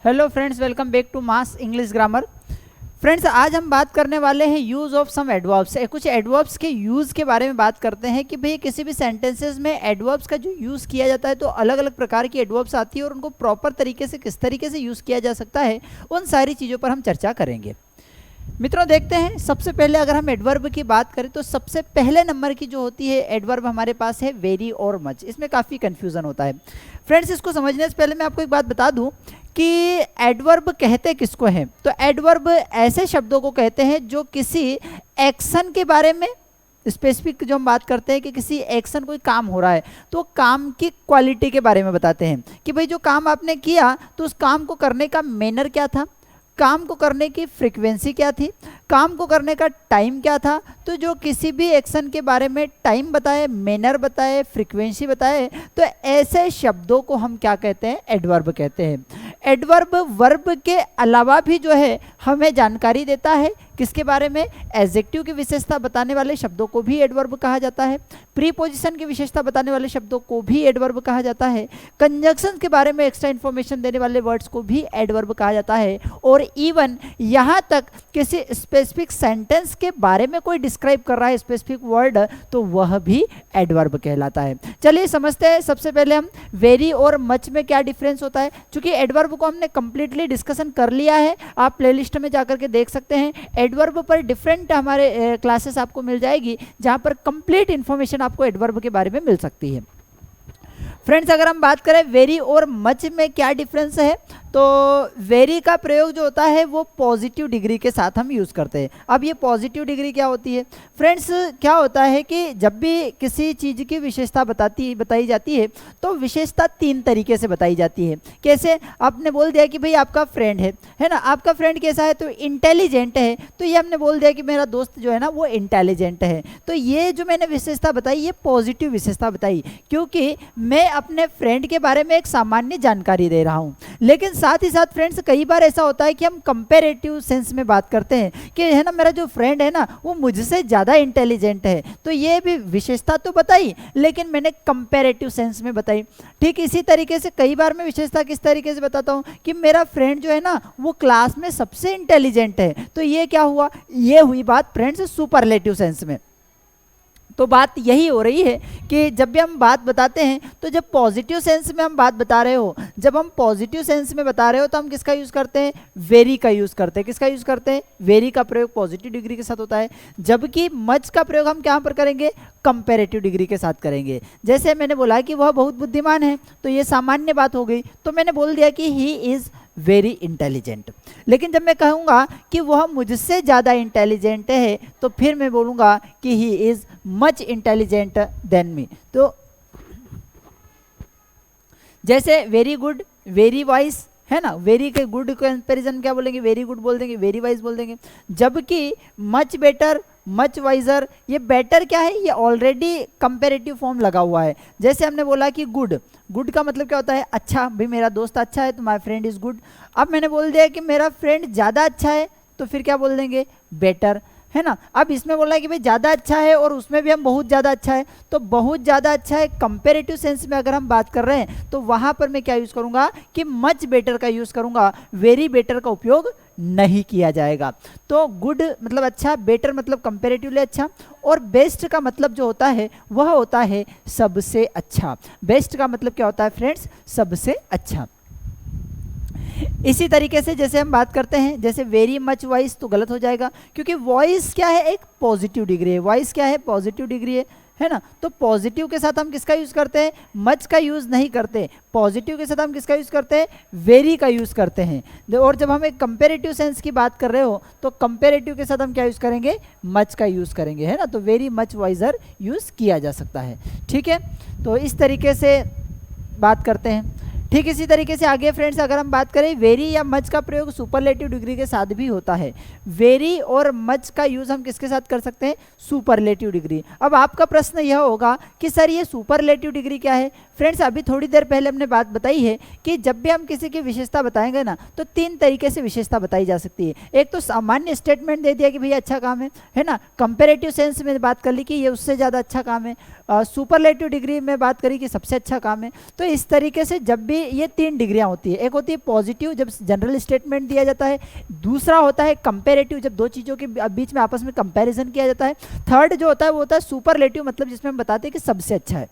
Hello friends, welcome back to mass English grammar. Friends, आज हम बात करने वाले हैं यूज़ ऑफ सम एडवर्ब्स। कुछ एडवर्ब्स के यूज़ के बारे में बात करते हैं कि भाई किसी भी सेंटेंसेस में एडवर्ब्स का जो यूज़ किया जाता है तो अलग अलग प्रकार की एडवर्ब्स आती है और उनको प्रॉपर तरीके से किस तरीके से यूज़ किया जा सकता है, उन सारी चीज़ों पर हम चर्चा करेंगे। मित्रों, देखते हैं सबसे पहले अगर हम एडवर्ब की बात करें तो सबसे पहले नंबर की जो होती है एडवर्ब हमारे पास है वेरी और मच। इसमें काफ़ी कन्फ्यूज़न होता है फ्रेंड्स। इसको समझने से पहले मैं आपको एक बात बता दूं कि एडवर्ब कहते किसको हैं। तो एडवर्ब ऐसे शब्दों को कहते हैं जो किसी एक्शन के बारे में स्पेसिफिक, जो हम बात करते हैं कि किसी एक्शन कोई काम हो रहा है तो काम की क्वालिटी के बारे में बताते हैं कि भाई जो काम आपने किया तो उस काम को करने का मैनर क्या था, काम को करने की फ्रीक्वेंसी क्या थी, काम को करने का टाइम क्या था। तो जो किसी भी एक्शन के बारे में टाइम बताए, मैनर बताए, फ्रीक्वेंसी बताए, तो ऐसे शब्दों को हम क्या कहते हैं, एडवर्ब कहते हैं। एडवर्ब वर्ब के अलावा भी जो है हमें जानकारी देता है किसके बारे में, एडजेक्टिव की विशेषता बताने वाले शब्दों को भी एडवर्ब कहा जाता है, प्रीपोजिशन की विशेषता बताने वाले शब्दों को भी एडवर्ब कहा जाता है, कंजंक्शन के बारे में एक्स्ट्रा इन्फॉर्मेशन देने वाले वर्ड्स को भी एडवर्ब कहा जाता है, और इवन यहाँ तक किसी स्पेसिफिक सेंटेंस के बारे में कोई डिस्क्राइब कर रहा है स्पेसिफिक वर्ड तो वह भी एडवर्ब कहलाता है। चलिए समझते हैं। सबसे पहले हम वेरी और मच में क्या डिफरेंस होता है। चूंकि एडवर्ब को हमने कंप्लीटली डिस्कशन कर लिया है, आप प्लेलिस्ट में जाकर के देख सकते हैं। एडवर्ब पर डिफरेंट हमारे क्लासेस आपको मिल जाएगी जहां पर कंप्लीट इंफॉर्मेशन आपको एडवर्ब के बारे में मिल सकती है। फ्रेंड्स, अगर हम बात करें वेरी और मच में क्या डिफरेंस है तो वेरी का प्रयोग जो होता है वो पॉजिटिव डिग्री के साथ हम यूज़ करते हैं। अब ये पॉजिटिव डिग्री क्या होती है फ्रेंड्स, क्या होता है कि जब भी किसी चीज़ की विशेषता बताई जाती है तो विशेषता तीन तरीके से बताई जाती है। कैसे, आपने बोल दिया कि भाई आपका फ्रेंड है ना, आपका फ्रेंड कैसा है तो इंटेलिजेंट है, तो ये हमने बोल दिया कि मेरा दोस्त जो है ना वो इंटेलिजेंट है। तो ये जो मैंने विशेषता बताई ये पॉजिटिव विशेषता बताई, क्योंकि मैं अपने फ्रेंड के बारे में एक सामान्य जानकारी दे रहा हूँ। लेकिन साथ ही साथ फ्रेंड्स कई बार ऐसा होता है कि हम कंपैरेटिव सेंस में बात करते हैं कि है ना मेरा जो फ्रेंड है ना वो मुझसे ज़्यादा इंटेलिजेंट है, तो ये भी विशेषता तो बताई लेकिन मैंने कंपैरेटिव सेंस में बताई। ठीक इसी तरीके से कई बार मैं विशेषता किस तरीके से बताता हूँ कि मेरा फ्रेंड जो है ना वो क्लास में सबसे इंटेलिजेंट है, तो ये क्या हुआ, ये हुई बात फ्रेंड्स सुपरलेटिव सेंस में। तो बात यही हो रही है कि जब भी हम बात बताते हैं तो जब पॉजिटिव सेंस में हम बात बता रहे हो, जब हम पॉजिटिव सेंस में बता रहे हो तो हम किसका यूज़ करते हैं, वेरी का यूज़ करते हैं। किसका यूज़ करते हैं, वेरी का प्रयोग पॉजिटिव डिग्री के साथ होता है, जबकि मच का प्रयोग हम कहाँ पर करेंगे, कंपैरेटिव डिग्री के साथ करेंगे। जैसे मैंने बोला कि वह बहुत बुद्धिमान है तो ये सामान्य बात हो गई, तो मैंने बोल दिया कि ही इज़ वेरी इंटेलिजेंट। लेकिन जब मैं कहूँगा कि वह मुझसे ज़्यादा इंटेलिजेंट है तो फिर मैं बोलूँगा कि he is much intelligent than me. तो जैसे वेरी गुड, वेरी वाइज है ना, वेरी के गुड कंपैरिजन क्या बोलेंगे, वेरी गुड बोल देंगे, वेरी वाइज बोल देंगे। जबकि मच बेटर, मच वाइजर, ये बेटर क्या है, ये ऑलरेडी कंपैरेटिव फॉर्म लगा हुआ है। जैसे हमने बोला कि गुड, गुड का मतलब क्या होता है, अच्छा, भाई मेरा दोस्त अच्छा है तो माय फ्रेंड इज गुड। अब मैंने बोल दिया कि मेरा फ्रेंड ज़्यादा अच्छा है तो फिर क्या बोल देंगे, बेटर, है ना। अब इसमें बोला है कि भाई ज़्यादा अच्छा है और उसमें भी हम बहुत ज़्यादा अच्छा है, तो बहुत ज़्यादा अच्छा है कंपैरेटिव सेंस में अगर हम बात कर रहे हैं तो वहाँ पर मैं क्या यूज़ करूँगा कि मच बेटर का यूज़ करूँगा, वेरी बेटर का उपयोग नहीं किया जाएगा। तो गुड मतलब अच्छा, बेटर मतलब कंपैरेटिवली अच्छा, और बेस्ट का मतलब जो होता है वह होता है सबसे अच्छा। बेस्ट का मतलब क्या होता है फ्रेंड्स, सबसे अच्छा। इसी तरीके से जैसे हम बात करते हैं, जैसे वेरी मच वाइज तो गलत हो जाएगा क्योंकि वॉइस क्या है, एक पॉजिटिव डिग्री है, वॉइस क्या है, पॉजिटिव डिग्री है ना। तो पॉजिटिव के साथ हम किसका यूज़ करते हैं, मच का यूज़ नहीं करते, पॉजिटिव के साथ हम किसका यूज़ करते हैं, वेरी का यूज़ करते हैं। और जब हम एक कंपैरेटिव सेंस की बात कर रहे हो तो कंपैरेटिव के साथ हम क्या यूज़ करेंगे, मच का यूज़ करेंगे, है ना। तो वेरी मच वाइजर यूज़ किया जा सकता है, ठीक है। तो इस तरीके से बात करते हैं। ठीक इसी तरीके से आगे फ्रेंड्स अगर हम बात करें, वेरी या मच का प्रयोग सुपरलेटिव डिग्री के साथ भी होता है। वेरी और मच का यूज़ हम किसके साथ कर सकते हैं, सुपरलेटिव डिग्री। अब आपका प्रश्न यह होगा कि सर ये सुपरलेटिव डिग्री क्या है। फ्रेंड्स, अभी थोड़ी देर पहले हमने बात बताई है कि जब भी हम किसी की विशेषता बताएंगे ना तो तीन तरीके से विशेषता बताई जा सकती है। एक तो सामान्य स्टेटमेंट दे दिया कि भैया अच्छा काम है ना, कंपेरेटिव सेंस में बात कर ली कि ये उससे ज़्यादा अच्छा काम है, सुपरलेटिव डिग्री में बात करी कि सबसे अच्छा काम है। तो इस तरीके से जब भी ये 3 डिग्रियां होती है, एक होती है पॉजिटिव जब जनरल स्टेटमेंट दिया जाता है, दूसरा होता है कंपेरेटिव जब दो चीज़ों के बीच में आपस में कंपैरिजन किया जाता है, थर्ड जो होता है वो होता है सुपरलेटिव मतलब जिसमें हम बताते हैं कि सबसे अच्छा है।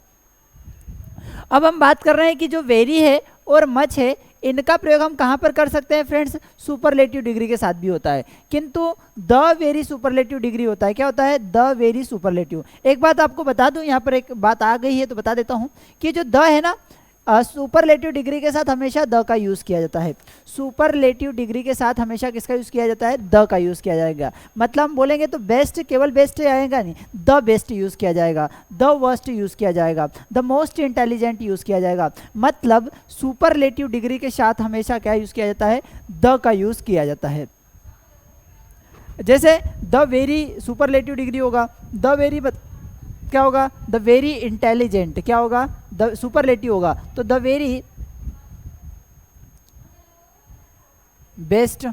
अब हम बात कर रहे हैं कि जो वेरी है और मच है इनका प्रयोग हम कहाँ पर कर सकते हैं फ्रेंड्स, सुपरलेटिव डिग्री के साथ भी होता है, किंतु द वेरी सुपरलेटिव डिग्री होता है। क्या होता है, द वेरी सुपरलेटिव। एक बात आपको बता दूं, यहाँ पर एक बात आ गई है तो बता देता हूँ कि जो द है ना, सुपरलेटिव डिग्री के साथ हमेशा द का यूज़ किया जाता है। सुपरलेटिव डिग्री के साथ हमेशा किसका यूज़ किया जाता है, द का यूज़ किया जाएगा। मतलब हम बोलेंगे तो बेस्ट केवल बेस्ट आएगा नहीं, द बेस्ट यूज़ किया जाएगा, द वर्स्ट यूज़ किया जाएगा, द मोस्ट इंटेलिजेंट यूज़ किया जाएगा। मतलब सुपरलेटिव डिग्री के साथ हमेशा क्या यूज़ किया जाता है, द का यूज़ किया जाता है। जैसे द वेरी सुपरलेटिव डिग्री होगा, द वेरी क्या होगा, द वेरी इंटेलिजेंट क्या होगा, द सुपरलेटिव होगा तो द वेरी बेस्ट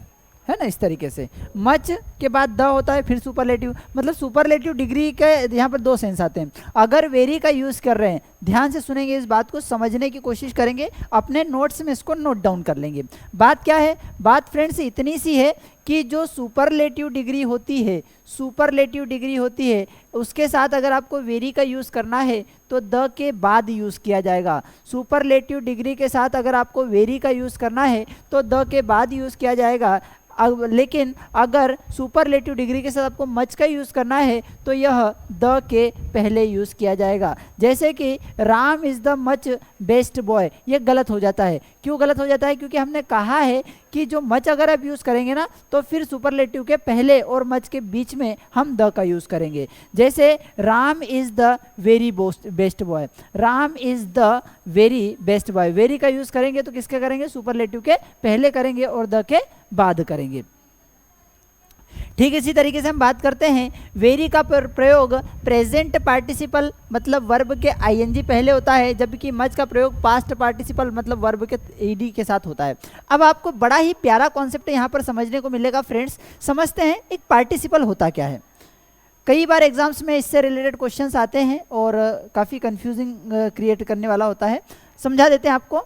है ना, इस तरीके से। मच के बाद द होता है फिर सुपरलेटिव। मतलब सुपरलेटिव डिग्री के यहाँ पर 2 सेंस आते हैं। अगर वेरी का यूज़ कर रहे हैं, ध्यान से सुनेंगे, इस बात को समझने की कोशिश करेंगे, अपने नोट्स में इसको नोट डाउन कर लेंगे। बात क्या है, बात फ्रेंड्स इतनी सी है कि जो सुपरलेटिव डिग्री होती है, सुपरलेटिव डिग्री होती है उसके साथ अगर आपको वेरी का यूज़ करना है तो द के बाद यूज़ किया जाएगा। सुपरलेटिव डिग्री के साथ अगर आपको वेरी का यूज़ करना है तो द के बाद यूज़ किया जाएगा। लेकिन अगर सुपरलेटिव डिग्री के साथ आपको मच का यूज़ करना है तो यह द के पहले यूज़ किया जाएगा। जैसे कि Ram is the much best boy, ये गलत हो जाता है। क्यों गलत हो जाता है, क्योंकि हमने कहा है कि जो मच अगर आप यूज़ करेंगे ना तो फिर सुपरलेटिव के पहले और मच के बीच में हम द का यूज़ करेंगे। जैसे Ram is the very best boy, Ram is the very best boy, very का यूज़ करेंगे तो किसके करेंगे, सुपरलेटिव के पहले करेंगे और द के बाद करेंगे। ठीक इसी तरीके से हम बात करते हैं वेरी का प्रयोग प्रेजेंट पार्टिसिपल मतलब वर्ब के आईएनजी पहले होता है, जबकि मच का प्रयोग पास्ट पार्टिसिपल मतलब वर्ब के ईडी के साथ होता है। अब आपको बड़ा ही प्यारा कॉन्सेप्ट यहाँ पर समझने को मिलेगा फ्रेंड्स। समझते हैं एक पार्टिसिपल होता क्या है। कई बार एग्जाम्स में इससे रिलेटेड क्वेश्चंस आते हैं और काफ़ी कंफ्यूजिंग क्रिएट करने वाला होता है। समझा देते हैं आपको।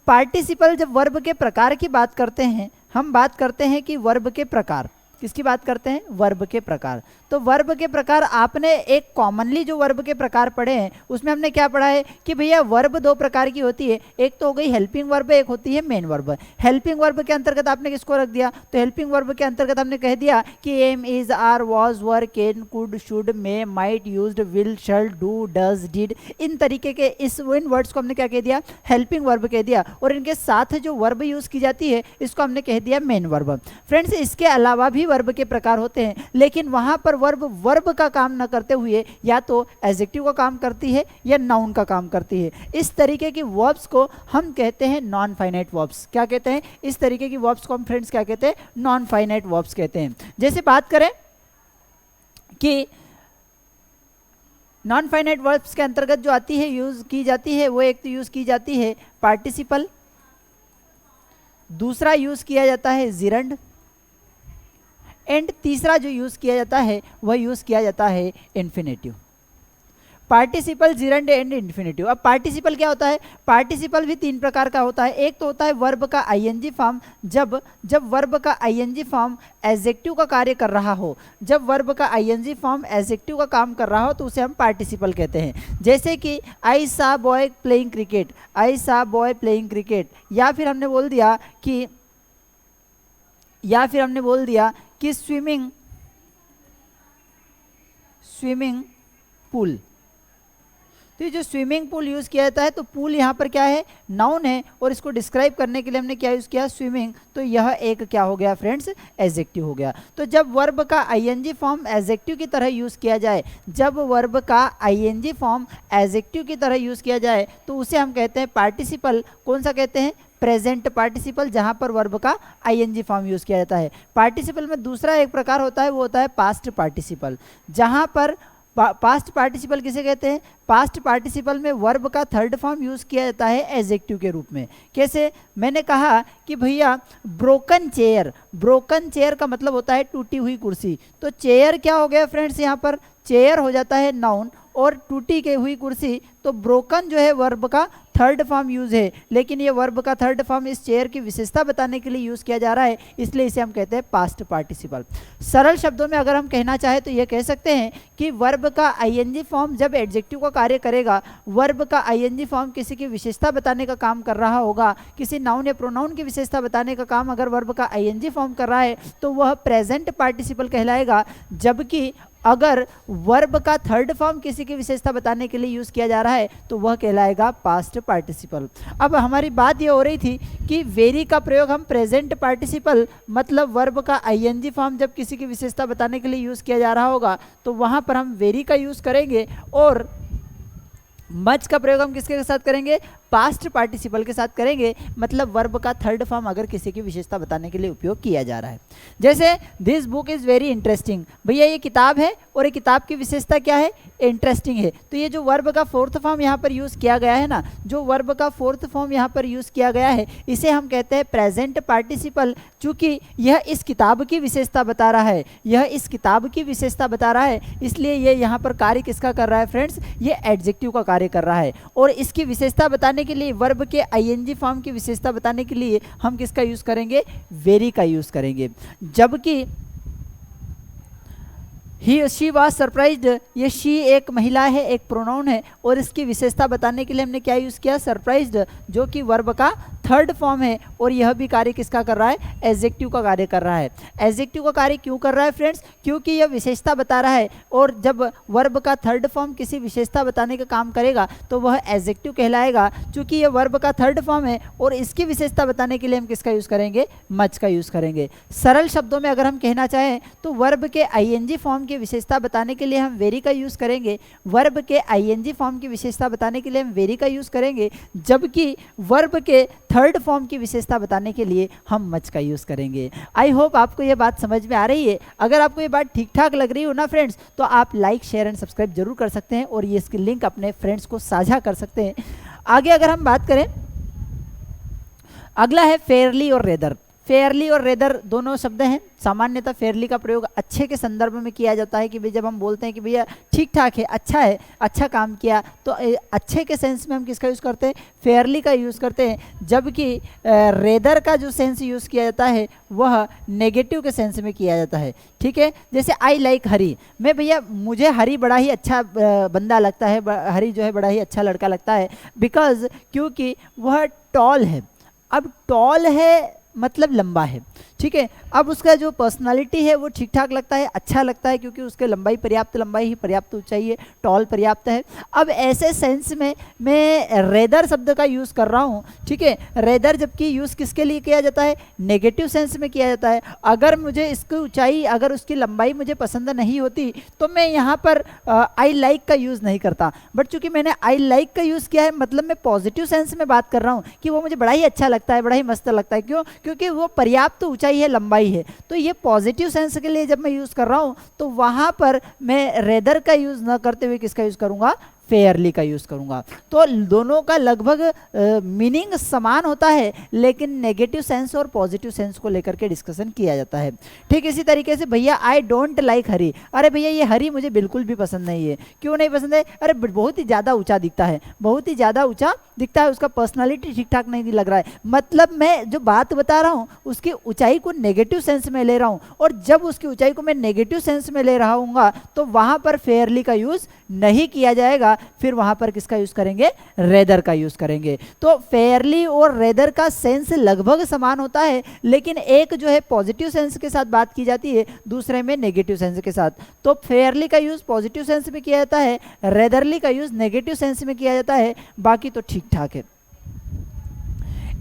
पार्टिसिपल जब वर्ब के प्रकार की बात करते हैं, हम बात करते हैं कि वर्ब के प्रकार, किसकी बात करते हैं, वर्ब के प्रकार। तो वर्ब के प्रकार आपने एक कॉमनली जो वर्ब के प्रकार पढ़े हैं उसमें हमने क्या पढ़ा है कि भैया वर्ब 2 प्रकार की होती है, एक तो हो गई हेल्पिंग वर्ब, एक होती है मेन वर्ब। हेल्पिंग वर्ब के अंतर्गत आपने किसको रख दिया, तो हेल्पिंग वर्ब के अंतर्गत हमने कह दिया कि am, is, are, was, were, can, could, should, may, might, used, will, shall, do, does, did, इन तरीके के इन वर्ड्स को हमने क्या कह दिया, हेल्पिंग वर्ब कह दिया। और इनके साथ जो वर्ब यूज की जाती है इसको हमने कह दिया मेन वर्ब। फ्रेंड्स इसके अलावा भी वर्ब के प्रकार होते हैं, लेकिन वहां पर वर्ब का काम न करते हुए या तो एडजेक्टिव का काम करती है या नाउन का काम करती है। इस तरीके की वर्ब्स को हम कहते हैं नॉन फाइनाइट वर्ब्स। क्या कहते हैं, इस तरीके की वर्ब्स को हम फ्रेंड्स क्या कहते हैं, नॉन फाइनाइट वर्ब्स कहते हैं। जैसे बात करें कि नॉन फाइनाइट वर्ब्स के अंतर्गत जो आती है यूज की जाती है वो एक तो यूज की जाती है पार्टिसिपल, दूसरा यूज किया जाता है जिरंड, एंड तीसरा जो यूज़ किया जाता है वह यूज़ किया जाता है infinitive. Participle, gerund and infinitive. अब पार्टिसिपल क्या होता है, पार्टिसिपल भी 3 प्रकार का होता है। एक तो होता है वर्ब का आईएनजी फॉर्म, जब वर्ब का आईएनजी फॉर्म एडजेक्टिव का कार्य कर रहा हो, जब वर्ब का आईएनजी फॉर्म एडजेक्टिव का काम कर रहा हो तो उसे हम पार्टिसिपल कहते हैं। जैसे कि आई सा बॉय प्लेइंग क्रिकेट, आई सा बॉय प्लेइंग क्रिकेट, या फिर हमने बोल दिया कि स्विमिंग पूल। तो ये जो स्विमिंग पूल यूज़ किया जाता है तो पूल यहाँ पर क्या है, नाउन है, और इसको डिस्क्राइब करने के लिए हमने क्या यूज़ किया, स्विमिंग। तो यह एक क्या हो गया फ्रेंड्स, एडजेक्टिव हो गया। तो जब वर्ब का आईएनजी फॉर्म एडजेक्टिव की तरह यूज़ किया जाए, जब वर्ब का आईएनजी फॉर्म एडजेक्टिव की तरह यूज़ किया जाए तो उसे हम कहते हैं पार्टिसिपल। कौन सा कहते हैं, प्रेजेंट पार्टिसिपल, जहां पर वर्ब का आईएनजी फॉर्म यूज किया जाता है। पार्टिसिपल में दूसरा एक प्रकार होता है, वो होता है पास्ट पार्टिसिपल, जहां पर पास्ट पार्टिसिपल किसे कहते हैं, पास्ट पार्टिसिपल में वर्ब का थर्ड फॉर्म यूज किया जाता है एडजेक्टिव के रूप में। कैसे, मैंने कहा कि भैया ब्रोकन चेयर, ब्रोकन चेयर का मतलब होता है टूटी हुई कुर्सी। तो चेयर क्या हो गया फ्रेंड्स, यहाँ पर चेयर हो जाता है नाउन और टूटी के हुई कुर्सी, तो ब्रोकन जो है वर्ब का थर्ड फॉर्म यूज है, लेकिन ये वर्ब का थर्ड फॉर्म इस चेयर की विशेषता बताने के लिए यूज किया जा रहा है, इसलिए इसे हम कहते हैं पास्ट पार्टिसिपल। सरल शब्दों में अगर हम कहना चाहें तो ये कह सकते हैं कि वर्ब का आईएनजी फॉर्म जब एडजेक्टिव का कार्य करेगा, वर्ब का आईएनजी फॉर्म किसी की विशेषता बताने का काम कर रहा होगा, किसी नाउन या प्रोनाउन की विशेषता बताने का काम अगर वर्ब का आईएनजी फॉर्म कर रहा है तो वह प्रेजेंट पार्टिसिपल कहलाएगा, जबकि अगर वर्ब का थर्ड फॉर्म किसी की विशेषता बताने के लिए यूज किया जा रहा है तो वह कहलाएगा पास्ट पार्टिसिपल। अब हमारी बात यह हो रही थी कि वेरी का प्रयोग हम प्रेजेंट पार्टिसिपल मतलब वर्ब का आईएनजी फॉर्म जब किसी की विशेषता बताने के लिए यूज किया जा रहा होगा तो वहां पर हम वेरी का यूज करेंगे, और मच का प्रयोग हम किसके साथ करेंगे, पास्ट पार्टिसिपल के साथ करेंगे, मतलब वर्ब का थर्ड फॉर्म अगर किसी की विशेषता बताने के लिए उपयोग किया जा रहा है। जैसे this book is very interesting, भैया ये किताब है और ये किताब की विशेषता क्या है, इंटरेस्टिंग है, तो ये जो वर्ब का फोर्थ फॉर्म यहाँ पर यूज किया गया है ना, जो वर्ब का फोर्थ फॉर्म यहाँ पर यूज किया गया है इसे हम कहते हैं प्रेजेंट पार्टिसिपल, चूंकि यह इस किताब की विशेषता बता रहा है, यह इस किताब की विशेषता बता रहा है, इसलिए ये यहाँ पर कार्य किसका कर रहा है फ्रेंड्स, ये एडजेक्टिव का कार्य कर रहा है, और इसकी विशेषता बताने के लिए वर्ब के आईएनजी फॉर्म की विशेषता बताने के लिए हम किसका यूज करेंगे, वेरी का यूज करेंगे। जबकि ही शी वॉज सरप्राइज्ड, ये शी एक महिला है, एक प्रोनाउन है, और इसकी विशेषता बताने के लिए हमने क्या यूज किया, सरप्राइज्ड, जो कि वर्ब का थर्ड फॉर्म है, और यह भी कार्य किसका कर रहा है, एडजेक्टिव का कार्य कर रहा है। एडजेक्टिव का कार्य क्यों कर रहा है फ्रेंड्स, क्योंकि यह विशेषता बता रहा है, और जब वर्ब का थर्ड फॉर्म किसी विशेषता बताने का काम करेगा तो वह एडजेक्टिव कहलाएगा, चूंकि यह वर्ब का थर्ड फॉर्म है, और इसकी विशेषता बताने के लिए हम किसका यूज करेंगे, मच का यूज करेंगे। सरल शब्दों में अगर हम कहना चाहें तो वर्ब के आईएनजी फॉर्म की विशेषता बताने के लिए हम वेरी का यूज करेंगे, वर्ब के आईएनजी फॉर्म की विशेषता बताने के लिए हम वेरी का यूज करेंगे, जबकि वर्ब के थर्ड फॉर्म की विशेषता बताने के लिए हम मच का यूज करेंगे। आई होप आपको यह बात समझ में आ रही है। अगर आपको ये बात ठीक ठाक लग रही हो ना फ्रेंड्स, तो आप लाइक शेयर एंड सब्सक्राइब जरूर कर सकते हैं, और ये इसकी लिंक अपने फ्रेंड्स को साझा कर सकते हैं। आगे अगर हम बात करें, अगला है फेयरली और रेदर। फेयरली और रेदर दोनों शब्द हैं। सामान्यतः फेयरली का प्रयोग अच्छे के संदर्भ में किया जाता है कि भाई जब हम बोलते हैं कि भैया ठीक ठाक है, अच्छा काम किया, तो अच्छे के सेंस में हम किसका यूज़ करते हैं, फेयरली का यूज़ करते हैं। जबकि रेदर का जो सेंस यूज़ किया जाता है वह नेगेटिव के सेंस में किया जाता है। ठीक है, जैसे आई लाइक हरी, मैं भैया मुझे हरी बड़ा ही अच्छा बंदा लगता है, हरी जो है बड़ा ही अच्छा लड़का लगता है, बिकॉज क्योंकि वह टॉल है। अब टॉल है मतलब लंबा है, ठीक है। अब उसका जो पर्सनालिटी है वो ठीक ठाक लगता है, अच्छा लगता है, क्योंकि उसके लंबाई पर्याप्त लंबाई ही पर्याप्त ऊंचाई है, टॉल पर्याप्त है। अब ऐसे सेंस में मैं रेदर शब्द का यूज़ कर रहा हूँ, ठीक है। रेदर जबकि यूज़ किसके लिए किया जाता है, नेगेटिव सेंस में किया जाता है। अगर मुझे इसकी ऊंचाई, अगर उसकी लंबाई मुझे पसंद नहीं होती तो मैं यहाँ पर आई लाइक का यूज़ नहीं करता, बट चूंकि मैंने आई लाइक का यूज़ किया है, मतलब मैं पॉजिटिव सेंस में बात कर रहा हूँ कि वो मुझे बड़ा ही अच्छा लगता है, बड़ा ही मस्त लगता है। क्यों, क्योंकि वो पर्याप्त ऊंचाई है, लंबाई है। तो ये पॉजिटिव सेंस के लिए जब मैं यूज कर रहा हूं तो वहां पर मैं रेदर का यूज न करते हुए किसका यूज करूंगा, फेयरली का यूज करूंगा। तो दोनों का लगभग मीनिंग समान होता है, लेकिन नेगेटिव सेंस और पॉजिटिव सेंस को लेकर के डिस्कशन किया जाता है। ठीक इसी तरीके से भैया आई डोंट लाइक हरी, अरे भैया ये हरी मुझे बिल्कुल भी पसंद नहीं है। क्यों नहीं पसंद है, अरे बहुत ही ज़्यादा ऊंचा दिखता है, बहुत ही ज़्यादा ऊंचा दिखता है, उसका पर्सनालिटी ठीक ठाक नहीं लग रहा है। मतलब मैं जो बात बता रहा हूँ उसकी ऊंचाई को नेगेटिव सेंस में ले रहा हूँ, और जब उसकी ऊंचाई को मैं नेगेटिव सेंस में ले रहा हूँगा तो वहाँ पर फेयरली का यूज़ नहीं किया जाएगा, फिर वहां पर किसका यूज करेंगे, रेदर का यूज करेंगे। तो फेयरली और रेदर का सेंस लगभग समान होता है, लेकिन एक जो है पॉजिटिव सेंस के साथ बात की जाती है, दूसरे में नेगेटिव सेंस के साथ। तो फेयरली का यूज पॉजिटिव सेंस में किया जाता है, रेदरली का यूज नेगेटिव सेंस में किया जाता है, बाकी तो ठीक ठाक है।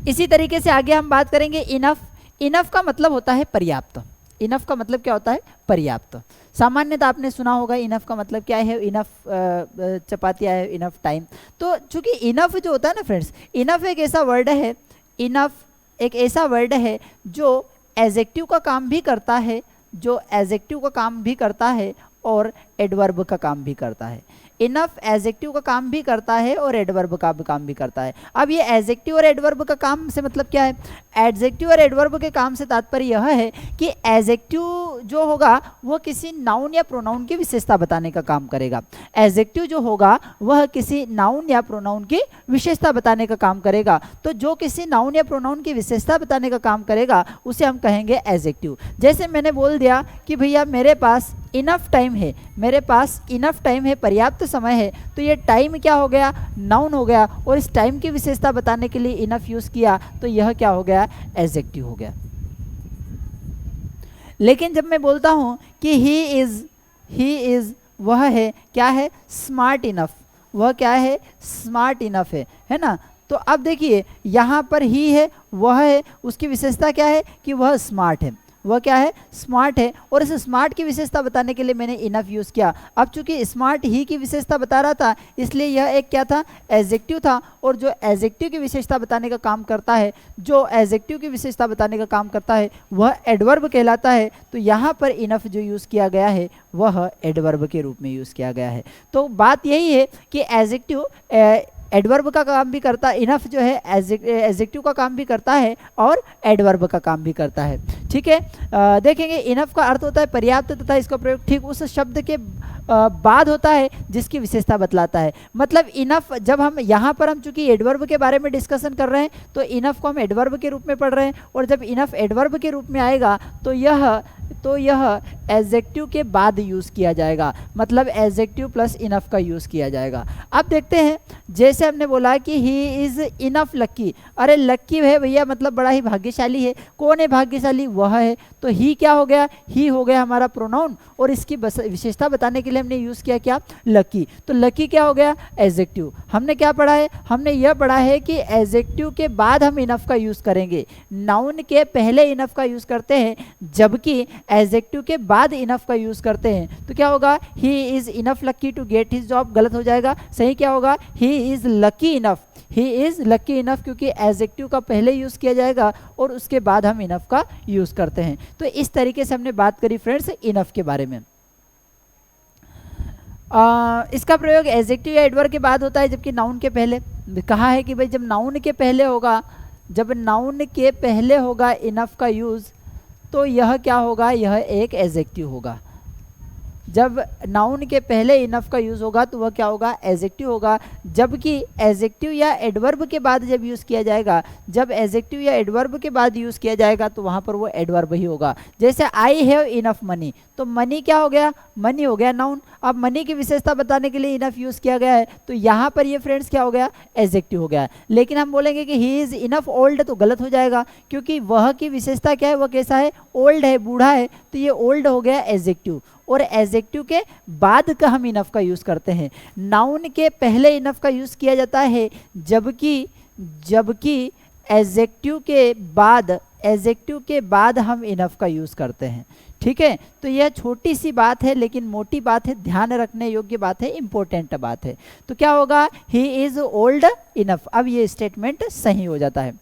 इसी तरीके से आगे हम बात करेंगे इनफ। इनफ का मतलब होता है पर्याप्त। इनफ का मतलब क्या होता है, पर्याप्त। सामान्यतः आपने सुना होगा इनफ का मतलब क्या है, इनफ चपातियाँ है, इनफ टाइम। तो चूंकि इनफ जो होता है ना फ्रेंड्स, इनफ एक ऐसा वर्ड है, इनफ एक ऐसा वर्ड है जो एडजेक्टिव का काम भी करता है, जो एडजेक्टिव का काम भी करता है और एडवर्ब का काम भी करता है। इनफ एडजेक्टिव का काम भी करता है और एडवर्ब का भी काम भी करता है। अब ये एडजेक्टिव और एडवर्ब का काम से मतलब क्या है? एडजेक्टिव और एडवर्ब के काम से तात्पर्य यह है कि एडजेक्टिव जो होगा वो किसी नाउन या प्रोनाउन की विशेषता बताने का काम करेगा। एडजेक्टिव जो होगा वह किसी नाउन या प्रोनाउन की विशेषता बताने का काम करेगा। तो जो किसी नाउन या प्रोनाउन की विशेषता बताने का काम करेगा उसे हम कहेंगे एडजेक्टिव। जैसे मैंने बोल दिया कि भैया मेरे पास इनफ टाइम है, मेरे पास इनफ टाइम है, पर्याप्त समय है, तो ये टाइम क्या हो गया? नाउन हो गया, और इस टाइम की विशेषता बताने के लिए इनफ यूज किया तो यह क्या हो गया? एडजेक्टिव हो गया। लेकिन जब मैं बोलता हूं कि ही इज वह है क्या है? Smart enough. वह क्या है? स्मार्ट इनफ है ना। तो अब देखिए यहाँ पर ही है, वह है, उसकी विशेषता क्या है? कि वह स्मार्ट है। वह क्या है? स्मार्ट है, और इस स्मार्ट की विशेषता बताने के लिए मैंने इनफ यूज़ किया। अब चूंकि स्मार्ट ही की विशेषता बता रहा था इसलिए यह एक क्या था? एडजेक्टिव था, और जो एडजेक्टिव की विशेषता बताने का काम करता है, जो एडजेक्टिव की विशेषता बताने का काम करता है वह एडवर्ब कहलाता है। तो यहाँ पर इनफ जो यूज़ किया गया है वह एडवर्ब के रूप में यूज़ किया गया है। तो बात यही है कि एडजेक्टिव एडवर्ब का काम भी करता है, इनफ जो है एडजेक्टिव का काम भी करता है और एडवर्ब का काम भी करता है। ठीक है, देखेंगे इनफ का अर्थ होता है पर्याप्त तथा इसका प्रयोग ठीक उस शब्द के बाद होता है जिसकी विशेषता बतलाता है। मतलब इनफ, जब हम यहाँ पर हम चूंकि एडवर्ब के बारे में डिस्कशन कर रहे हैं तो इनफ को हम एडवर्ब के रूप में पढ़ रहे हैं, और जब इनफ एडवर्ब के रूप में आएगा तो यह एडजेक्टिव के बाद यूज़ किया जाएगा। मतलब एडजेक्टिव प्लस इनफ का यूज़ किया जाएगा। अब देखते हैं, जैसे हमने बोला कि ही इज़ इनफ लक्की। अरे लक्की है भैया, मतलब बड़ा ही भाग्यशाली है। कौन है भाग्यशाली? वह है। तो ही क्या हो गया? ही हो गया हमारा प्रोनाउन, और इसकी विशेषता बताने के लिए हमने यूज़ किया क्या? लकी। तो लकी क्या हो गया? एडजेक्टिव। हमने क्या पढ़ा है? हमने यह पढ़ा है कि एडजेक्टिव के बाद हम इनफ का यूज़ करेंगे, नाउन के पहले इनफ का यूज़ करते हैं, जबकि एडजेक्टिव के बाद इनफ का यूज़ करते हैं। तो क्या होगा? He is enough lucky to get his job. गलत हो जाएगा। सही क्या होगा? He is lucky enough. He is lucky enough, क्योंकि एडजेक्टिव का पहले यूज़ किया जाएगा और उसके बाद हम इनफ का यूज़ करते हैं। तो इस तरीके से हमने बात करी फ्रेंड्स इनफ के बारे में। इसका प्रयोग एडजेक्टिव या एडवर्ब के बाद होता है, जबकि नाउन के पहले। कहा है कि भाई जब नाउन के पहले होगा इनफ का यूज़ तो यह क्या होगा? यह एक एडजेक्टिव होगा। जब नाउन के पहले इनफ का यूज़ होगा तो वह क्या होगा? एडजेक्टिव होगा। जबकि एडजेक्टिव या एडवर्ब के बाद जब यूज़ किया जाएगा, जब एडजेक्टिव या एडवर्ब के बाद यूज़ किया जाएगा तो वहाँ पर वो एडवर्ब ही होगा। जैसे आई हैव इनफ मनी, तो मनी क्या हो गया? मनी हो गया नाउन। अब मनी की विशेषता बताने के लिए इनफ यूज़ किया गया है, तो यहाँ पर ये फ्रेंड्स क्या हो गया? एडजेक्टिव हो गया। लेकिन हम बोलेंगे कि ही इज़ इनफ ओल्ड, तो गलत हो जाएगा, क्योंकि वह की विशेषता क्या है? वह कैसा है? ओल्ड है, बूढ़ा है। तो ये ओल्ड हो गया एडजेक्टिव, और एडजेक्टिव के बाद का हम इनफ का यूज़ करते हैं। नाउन के पहले इनफ का यूज़ किया जाता है, जबकि एडजेक्टिव के बाद हम इनफ का यूज़ करते हैं। ठीक है, तो यह छोटी सी बात है लेकिन मोटी बात है, ध्यान रखने योग्य बात है, इंपॉर्टेंट बात है। तो क्या होगा? He is old enough. अब ये स्टेटमेंट सही हो जाता है।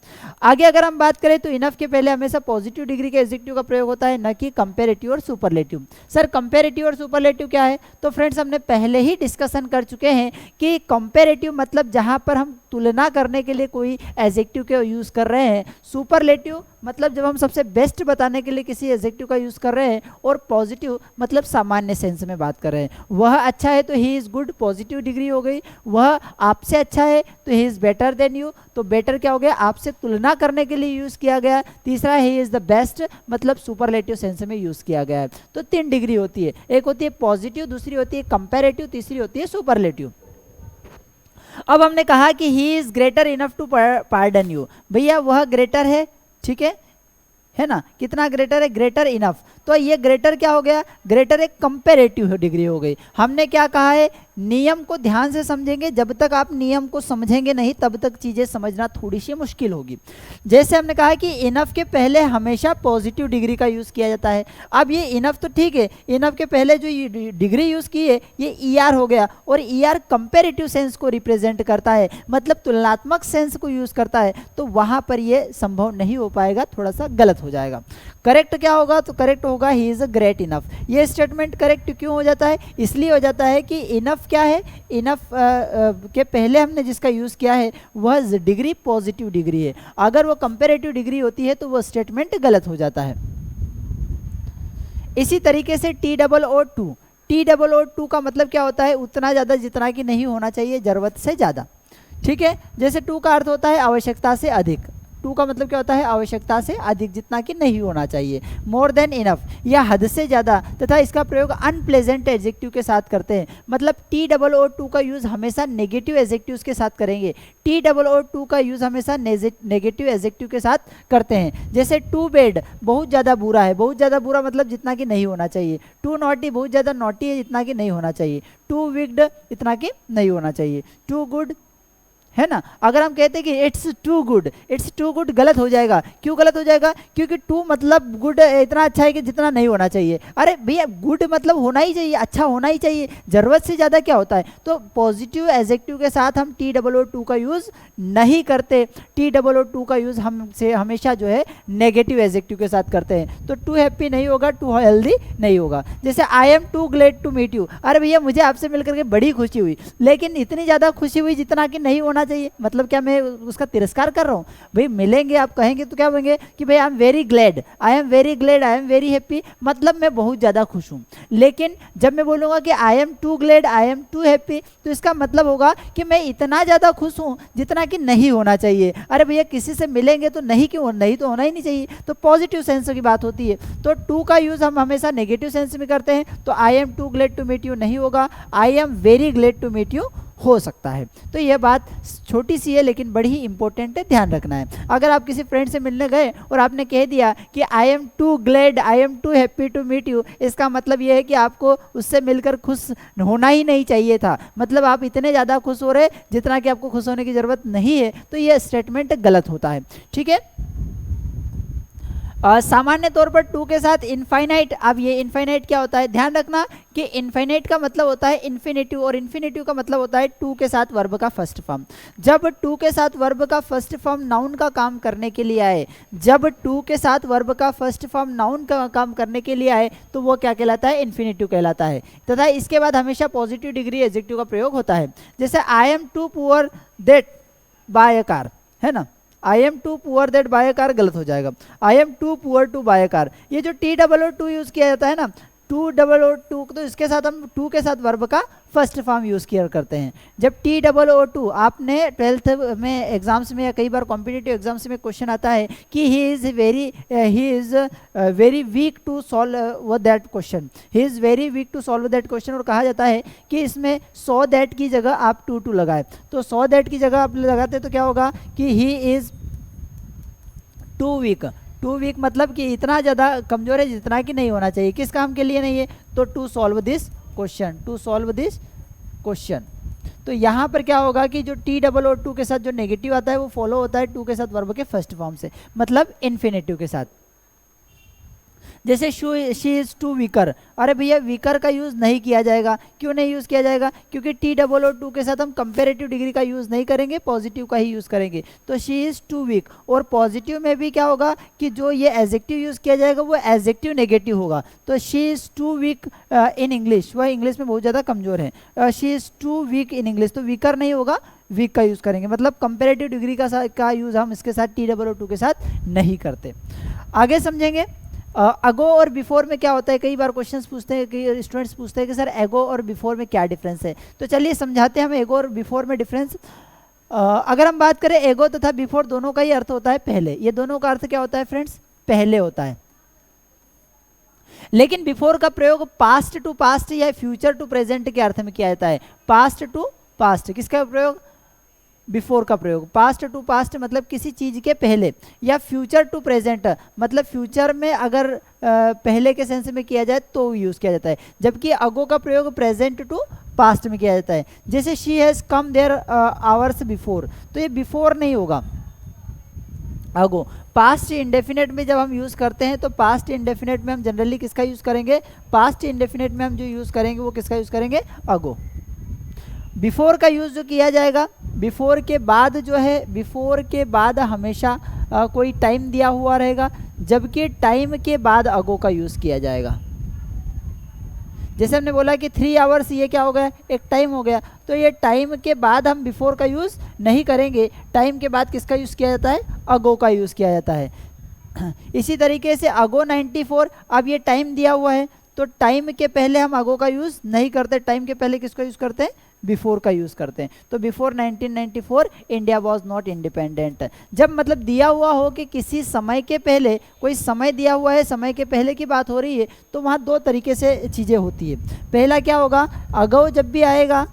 आगे अगर हम बात करें तो इनफ के पहले हमेशा पॉजिटिव डिग्री के एडजेक्टिव का प्रयोग होता है, न कि कंपैरेटिव और सुपरलेटिव। सर कंपैरेटिव और सुपरलेटिव क्या है? तो फ्रेंड्स हमने पहले ही डिस्कशन कर चुके हैं कि कंपैरेटिव मतलब जहां पर हम तुलना करने के लिए कोई एडजेक्टिव का यूज़ कर रहे हैं। सुपरलेटिव मतलब जब हम सबसे बेस्ट बताने के लिए किसी एडजेक्टिव का यूज़ कर रहे हैं, और पॉजिटिव मतलब सामान्य सेंस में बात कर रहे हैं। वह अच्छा है तो he is good, positive degree हो गई। वह आपसे अच्छा है तो he is better than you, तो बेटर क्या हो गया? आपसे तुलना करने के लिए यूज़ किया गया। तीसरा ही इज़ द बेस्ट, मतलब सुपरलेटिव सेंस में यूज़ किया गया है। तो 3 डिग्री होती है, एक होती है पॉजिटिव, दूसरी होती है कंपैरेटिव, तीसरी होती है सुपरलेटिव। अब हमने कहा कि he is greater enough to pardon you. भैया वह ग्रेटर है, ठीक है ना? कितना ग्रेटर है? Greater enough. तो ये ग्रेटर क्या हो गया? ग्रेटर एक कंपैरेटिव डिग्री हो गई। हमने क्या कहा है? नियम को ध्यान से समझेंगे। जब तक आप नियम को समझेंगे नहीं तब तक चीज़ें समझना थोड़ी सी मुश्किल होगी। जैसे हमने कहा कि इनफ के पहले हमेशा पॉजिटिव डिग्री का यूज़ किया जाता है। अब ये इनफ तो ठीक है, इनफ के पहले जो डिग्री यूज़ की है ये ER हो गया, और ER कंपैरेटिव सेंस को रिप्रेजेंट करता है, मतलब तुलनात्मक सेंस को यूज़ करता है। तो वहाँ पर ये संभव नहीं हो पाएगा, थोड़ा सा गलत हो जाएगा। करेक्ट क्या होगा, तो करेक्ट होगा ही इज़ ग्रेट इनफ। ये स्टेटमेंट करेक्ट क्यों हो जाता है, इसलिए हो जाता है कि इनफ क्या है, इनफ के पहले हमने जिसका यूज़ किया है वह डिग्री पॉजिटिव डिग्री है। अगर वो कंपेरेटिव डिग्री होती है तो वो स्टेटमेंट गलत हो जाता है। इसी तरीके से TOO2, TOO2 का मतलब क्या होता है, उतना ज़्यादा जितना कि नहीं होना चाहिए, ज़रूरत से ज़्यादा। ठीक है, जैसे टू का अर्थ होता है आवश्यकता से अधिक, टू का मतलब क्या होता है, आवश्यकता से अधिक, जितना कि नहीं होना चाहिए। मोर देन इनफ या हद से ज़्यादा, तथा इसका प्रयोग अनप्लेजेंट एडजेक्टिव के साथ करते हैं। मतलब TOO2 का यूज़ हमेशा नेगेटिव एडजेक्टिव्स के साथ करेंगे। TOO2 का यूज़ हमेशा नेगेटिव एडजेक्टिव के साथ करते हैं। जैसे टू बैड बहुत ज़्यादा बुरा है, बहुत ज़्यादा बुरा मतलब जितना कि नहीं होना चाहिए। टू नॉटी बहुत ज़्यादा नॉटी है, जितना कि नहीं होना चाहिए। टू विक्ड इतना कि नहीं होना चाहिए। टू गुड है ना, अगर हम कहते हैं कि it's too good, it's too good गलत हो जाएगा। क्यों गलत हो जाएगा, क्योंकि टू मतलब गुड इतना अच्छा है कि जितना नहीं होना चाहिए। अरे भैया गुड मतलब होना ही चाहिए, अच्छा होना ही चाहिए, ज़रूरत से ज़्यादा क्या होता है। तो पॉजिटिव एडजेक्टिव के साथ हम TOO2 का यूज़ नहीं करते। TOO2 का यूज़ हमसे हमेशा जो है नेगेटिव एडजेक्टिव के साथ करते हैं। तो टू हैप्पी नहीं होगा, टू हेल्दी नहीं होगा। जैसे I am too glad to meet you, अरे भैया मुझे आपसे मिलकर के बड़ी खुशी हुई, लेकिन इतनी ज़्यादा खुशी हुई जितना कि नहीं होना चाहिए। मतलब क्या मैं उसका तिरस्कार कर रहा हूँ, भाई मिलेंगे आप कहेंगे तो क्या बोलेंगे कि भाई आई am very glad, I am very glad, I am very happy, मतलब मैं बहुत ज़्यादा खुश हूँ। लेकिन जब मैं बोलूँगा कि I am too glad, I am too happy, तो इसका मतलब होगा कि मैं इतना ज़्यादा खुश हूँ जितना कि नहीं होना चाहिए। अरे भैया किसी से मिलेंगे तो नहीं क्यों, नहीं तो होना ही नहीं चाहिए। तो पॉजिटिव सेंस की बात होती है। तो टू का यूज़ हम हमेशा नेगेटिव सेंस में करते हैं। तो I am too glad to meet you नहीं होगा, I am very glad to meet you हो सकता है। तो यह बात छोटी सी है लेकिन बड़ी ही इंपॉर्टेंट है, ध्यान रखना है। अगर आप किसी फ्रेंड से मिलने गए और आपने कह दिया कि I am too glad, I am too happy to meet you, इसका मतलब यह है कि आपको उससे मिलकर खुश होना ही नहीं चाहिए था। मतलब आप इतने ज़्यादा खुश हो रहे जितना कि आपको खुश होने की ज़रूरत नहीं है। तो यह स्टेटमेंट गलत होता है। ठीक है, सामान्य तौर पर टू के साथ इनफाइनाइट, अब ये इनफाइनाइट क्या होता है, ध्यान रखना कि इनफाइनाइट का मतलब होता है इन्फिनेटिव, और इन्फिनेटिव का मतलब होता है टू के साथ वर्ब का फर्स्ट फॉर्म। जब टू के साथ वर्ब का फर्स्ट फॉर्म नाउन का काम करने के लिए आए, जब टू के साथ वर्ब का फर्स्ट फॉर्म नाउन का काम करने के लिए आए तो वो क्या कहलाता है, इन्फिनेटिव कहलाता है। तथा इसके बाद हमेशा पॉजिटिव डिग्री एडजेक्टिव का प्रयोग होता है। जैसे I am too poor that buy a car, है ना, I am too poor that buy a car गलत हो जाएगा। I am too poor to buy a car, ये जो TOO2 यूज़ किया जाता है ना, TOO2, तो इसके साथ हम टू के साथ वर्ब का फर्स्ट फॉर्म यूज़ किया करते हैं। जब TOO2 आपने 12th में एग्जाम्स में या कई बार कॉम्पिटिटिव एग्जाम्स में क्वेश्चन आता है कि he is very weak to solve that question, he is very weak to solve that question, और कहा जाता है कि इसमें सो दैट की जगह आप टू लगाए। तो सो दैट की जगह आप लगाते तो क्या होगा कि he is too weak, too weak मतलब कि इतना ज़्यादा कमज़ोर है जितना कि नहीं होना चाहिए। किस काम के लिए नहीं है, तो to solve this question, to solve this question. तो यहाँ पर क्या होगा कि जो TOO2 के साथ जो नेगेटिव आता है वो फॉलो होता है टू के साथ वर्ब के फर्स्ट फॉर्म से, मतलब इन्फिनेटिव के साथ। जैसे शी इज़ टू वीकर, अरे भैया वीकर का यूज़ नहीं किया जाएगा। क्यों नहीं यूज़ किया जाएगा, क्योंकि TOO2 के साथ हम कंपेरेटिव डिग्री का यूज़ नहीं करेंगे, पॉजिटिव का ही यूज़ करेंगे। तो शी इज़ टू वीक, और पॉजिटिव में भी क्या होगा कि जो ये एडजेक्टिव यूज़ किया जाएगा वो एडजेक्टिव नेगेटिव होगा। तो she is too weak in English, वह इंग्लिश में बहुत ज़्यादा कमज़ोर है। She is too weak in English, तो वीकर नहीं होगा, वीक का यूज़ करेंगे। मतलब कंपेरेटिव डिग्री का यूज़ हम इसके साथ TOO2 के साथ नहीं करते। आगे समझेंगे। अगो और बिफोर में क्या होता है, कई बार क्वेश्चंस पूछते हैं, कई स्टूडेंट्स पूछते हैं कि सर एगो और बिफोर में क्या डिफरेंस है। तो चलिए समझाते हैं हम एगो और बिफोर में डिफरेंस। अगर हम बात करें एगो तथा बिफोर, दोनों का ही अर्थ होता है पहले। ये दोनों का अर्थ क्या होता है फ्रेंड्स, पहले होता है। लेकिन बिफोर का प्रयोग पास्ट टू पास्ट या फ्यूचर टू प्रेजेंट के अर्थ में किया जाता है। पास्ट टू पास्ट किसका प्रयोग, बिफोर का प्रयोग। पास्ट टू पास्ट मतलब किसी चीज़ के पहले, या फ्यूचर टू प्रेजेंट मतलब फ्यूचर में अगर पहले के सेंस में किया जाए तो यूज़ किया जाता है। जबकि अगो का प्रयोग प्रेजेंट टू पास्ट में किया जाता है। जैसे she has come there hours before, तो ये बिफोर नहीं होगा, अगो। पास्ट इंडेफिनेट में जब हम यूज़ करते हैं तो पास्ट इंडेफिनेट में हम जनरली किसका यूज़ करेंगे, पास्ट इंडेफिनेट में हम जो यूज़ करेंगे वो किसका यूज़ करेंगे, अगो। बिफोर का यूज़ जो किया जाएगा, बिफोर के बाद जो है, बिफोर के बाद हमेशा कोई टाइम दिया हुआ रहेगा, जबकि टाइम के बाद अगो का यूज़ किया जाएगा। जैसे हमने बोला कि 3 आवर्स, ये क्या हो गया, एक टाइम हो गया, तो ये टाइम के बाद हम बिफोर का यूज़ नहीं करेंगे, टाइम के बाद किसका यूज़ किया जाता है, अगो का यूज़ किया जाता है। इसी तरीके से अगो 94, अब ये टाइम दिया हुआ है तो टाइम के पहले हम अगो का यूज़ नहीं करते, टाइम के पहले किसका यूज़ करते हैं, बिफोर का यूज़ करते हैं। तो before 1994 India was not independent. जब मतलब दिया हुआ हो कि किसी समय के पहले, कोई समय दिया हुआ है, समय के पहले की बात हो रही है, तो वहाँ दो तरीके से चीज़ें होती है। पहला क्या होगा, अगो जब भी आएगा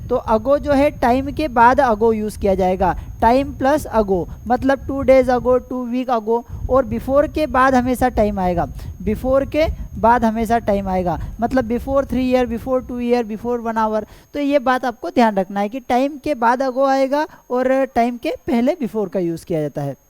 तो अगो जो है टाइम के बाद अगो यूज़ किया जाएगा, टाइम प्लस अगो, मतलब 2 डेज अगो, 2 वीक अगो। और बिफोर के बाद हमेशा टाइम आएगा, बिफोर के बाद हमेशा टाइम आएगा, मतलब before 3 year, before 2 year, before 1 hour. तो ये बात आपको ध्यान रखना है कि टाइम के बाद अगो आएगा और टाइम के पहले बिफोर का यूज़ किया जाता है।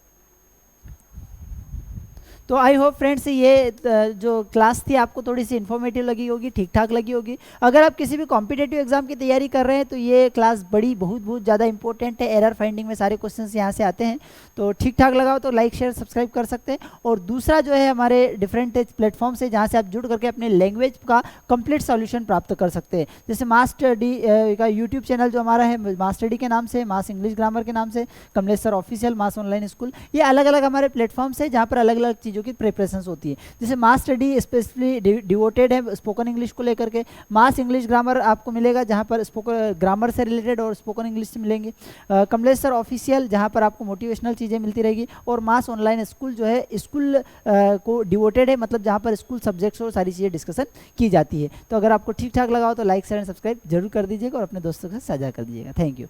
तो आई होप फ्रेंड्स ये जो क्लास थी आपको थोड़ी सी इन्फॉर्मेटिव लगी होगी, ठीक ठाक लगी होगी। अगर आप किसी भी कॉम्पिटेटिव एग्जाम की तैयारी कर रहे हैं तो ये क्लास बहुत ज़्यादा इंपॉर्टेंट है। एरर फाइंडिंग में सारे क्वेश्चंस यहाँ से आते हैं, तो ठीक ठाक लगा हो तो लाइक शेयर सब्सक्राइब कर सकते हैं। और दूसरा जो है हमारे डिफरेंट प्लेटफॉर्म से जहाँ से आप जुड़ करके अपने लैंग्वेज का कंप्लीट सॉल्यूशन प्राप्त कर सकते हैं। जैसे मास स्टडी का यूट्यूब चैनल जो हमारा है, मास स्टडी के नाम से, मास इंग्लिश ग्रामर के नाम से, कमलेश सर ऑफिशियल, मास ऑनलाइन स्कूल, ये अलग अलग हमारे प्लेटफॉर्म्स है जहाँ पर अलग अलग चीज़ों की प्रिपरेशंस होती है। जैसे मास स्टडी स्पेशली डिवोटेड है स्पोकन इंग्लिश को लेकर के, मास इंग्लिश ग्रामर आपको मिलेगा जहाँ पर स्पोकन ग्रामर से रिलेटेड और स्पोकन इंग्लिश से मिलेंगे, कमलेश सर ऑफिशियल जहाँ पर आपको मोटिवेशनल चीज़ें मिलती रहेगी, और मास ऑनलाइन स्कूल जो है स्कूल को डिवोटेड है, मतलब जहाँ पर स्कूल सब्जेक्ट्स और सारी चीज़ें डिस्कशन की जाती है। तो अगर आपको ठीक ठाक लगा हो तो लाइक शेयर एंड सब्सक्राइब जरूर कर दीजिएगा और अपने दोस्तों के साथ साझा कर दीजिएगा। Thank you.